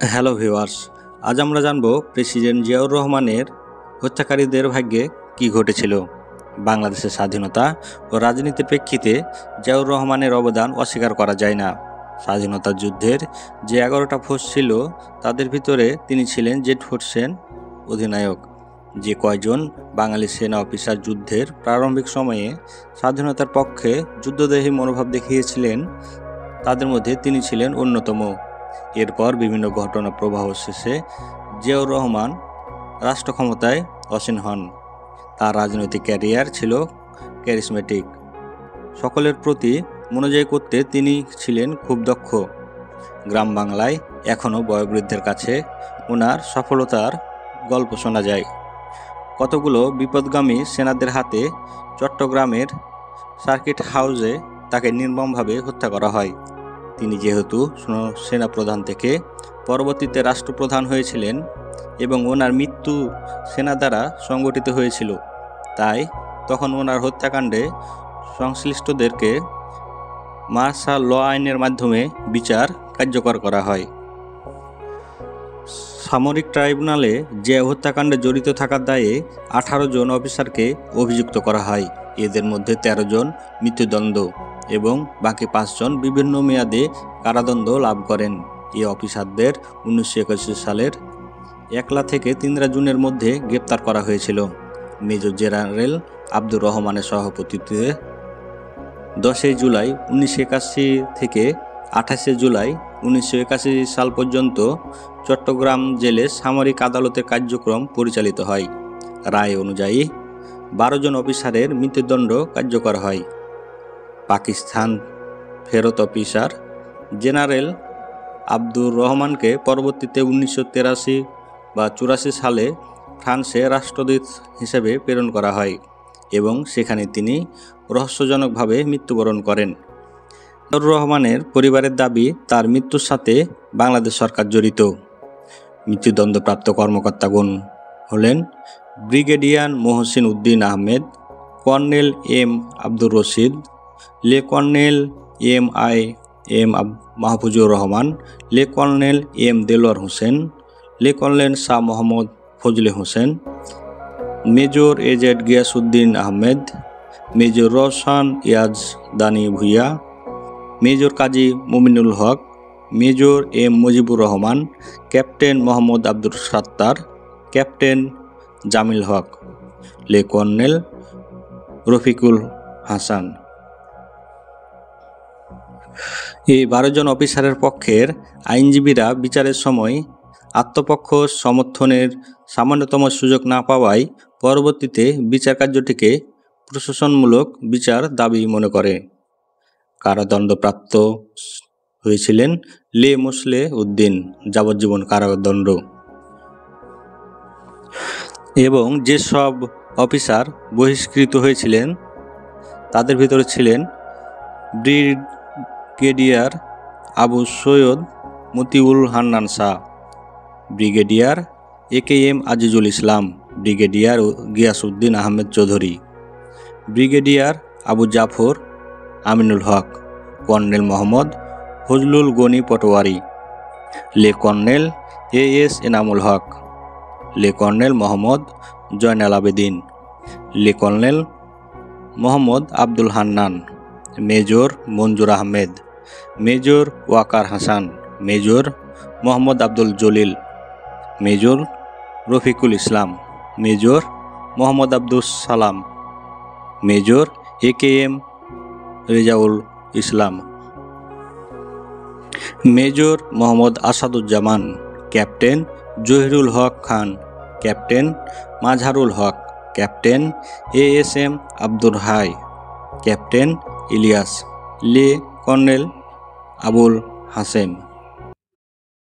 Hello viewers, আজ আমরা জানব প্রেসিডেন্ট জিয়াউর রহমানের হত্যাকারীদের ভাগ্যে কি ঘটেছিল। বাংলাদেশের স্বাধীনতা ও রাজনীতির প্রেক্ষিতে জিয়াউর রহমানের অবদান অস্বীকার করা যায় না। স্বাধীনতা যুদ্ধের যে 11টা ফোর্স ছিল তাদের ভিতরে তিনি ছিলেন জেড ফোর্সের অধিনায়ক। যে কয়জন বাঙালি সেনা অফিসার যুদ্ধের প্রারম্ভিক সময়ে স্বাধীনতার পক্ষে যুদ্ধদেহী মনোভাব দেখিয়েছিলেন তাদের মধ্যে তিনি ছিলেন অন্যতম। এরপর বিভিন্ন ঘটনা প্রবাহ শেষে জিয়াউর রহমান রাষ্ট্র ক্ষমতায় আসীন হন। তার রাজনৈতিক ক্যারিয়ার ছিল ক্যারিসমেটিক, সকলের প্রতি মনোযোগী করতে তিনি ছিলেন খুব দক্ষ। গ্রাম বাংলায় এখনও বয়োবৃদ্ধের কাছে ওনার সফলতার গল্প শোনা যায়। কতগুলো বিপদগামী সেনাদের হাতে চট্টগ্রামের সার্কিট হাউসে তাকে নির্মমভাবে হত্যা করা হয়। তিনি যেহেতু সেনাপ্রধান থেকে পরবর্তীতে রাষ্ট্রপ্রধান হয়েছিলেন এবং ওনার মৃত্যু সেনা দ্বারা সংগঠিত হয়েছিল, তাই তখন ওনার হত্যাকাণ্ডে সংশ্লিষ্টদেরকে মার্শাল ল আইনের মাধ্যমে বিচার কার্যকর করা হয়। সামরিক ট্রাইব্যুনালে যে হত্যাকাণ্ডে জড়িত থাকার দায়ে 18 জন অফিসারকে অভিযুক্ত করা হয়। এদের মধ্যে 13 জন মৃত্যুদণ্ড এবং বাকি 5 জন বিভিন্ন মেয়াদে কারাদণ্ড লাভ করেন। এই অফিসারদের 1981 সালের 1 থেকে 3 জুনের মধ্যে গ্রেপ্তার করা হয়েছিল। মেজর জেনারেল আব্দুর রহমানের সভাপতিত্বে 10 জুলাই 1981 থেকে 28 জুলাই 1981 সাল পর্যন্ত চট্টগ্রাম জেলে সামরিক আদালতের কার্যক্রম পরিচালিত হয়। রায় অনুযায়ী 12 জন অফিসারের মৃত্যুদণ্ড কার্যকর হয়। পাকিস্তান ফেরত অফিসার জেনারেল আব্দুর রহমানকে পরবর্তীতে 1983 বা 84 সালে ফ্রান্সে রাষ্ট্রদূত হিসেবে প্রেরণ করা হয় এবং সেখানে তিনি রহস্যজনকভাবে মৃত্যুবরণ করেন। জিয়াউর রহমানের পরিবারের দাবি তার মৃত্যুর সাথে বাংলাদেশ সরকার জড়িত। মৃত্যুদণ্ডপ্রাপ্ত কর্মকর্তাগণ হলেন brigadier Mohsin Uddin Ahmed, colonel M Abdur Rashid, লে কর্নেল এম মাহফুজুর রহমান, লে কর্নেল এম দেলোয়ার হোসেন, লে colonel Shah Mohammad Fazle Hossain, major A Z Giasuddin Ahmed, major Rowshan Yazdani Bhuiyan, major Kazi Muminul Haque, major M Mujibur Rahman, captain Mohammad Abdul Sattar, captain Jamil Haque, লে কর্নেল রফিকুল হাসান। এই 12 জন অফিসারের পক্ষের আইনজীবীরা বিচারের সময় আত্মপক্ষ সমর্থনের সামান্যতম সুযোগ না পাওয়ায় পরবর্তীতে বিচার কার্যটিকে প্রশাসনমূলক বিচার দাবি মনে করে। কারাদণ্ডপ্রাপ্ত হয়েছিলেন লে মোসলে উদ্দিন, যাবজ্জীবন কারাদণ্ড। এবং যেসব অফিসার বহিষ্কৃত হয়েছিলেন তাদের ভিতরে ছিলেন brigadier Abu Syed Matiul Hannan Shah, brigadier AKM Azizul Islam, brigadier Giasuddin Ahmed Chowdhury, brigadier Abu Zafar Aminul Haque, colonel Mohammad Fazlul Gani Patwari, লে কর্নেল AS এনামুল হক, লে কর্নেল মোহাম্মদ জয়নাল আবেদিন, লে colonel Mohammad Abdul Hannan, major Manzoor Ahmed, major Waker Hasan, major Mohammad Abdul Jalil, major Rafiqul Islam, major Mohammad Abdul Salam, major AKM Rezaul Islam, major Mohammad Asaduzzaman, captain Zahirul Haque Khan, captain Mazharul Haque, captain ASM Abdur Hai, captain Ilias, লে কর্নেল আবুল হাসেম।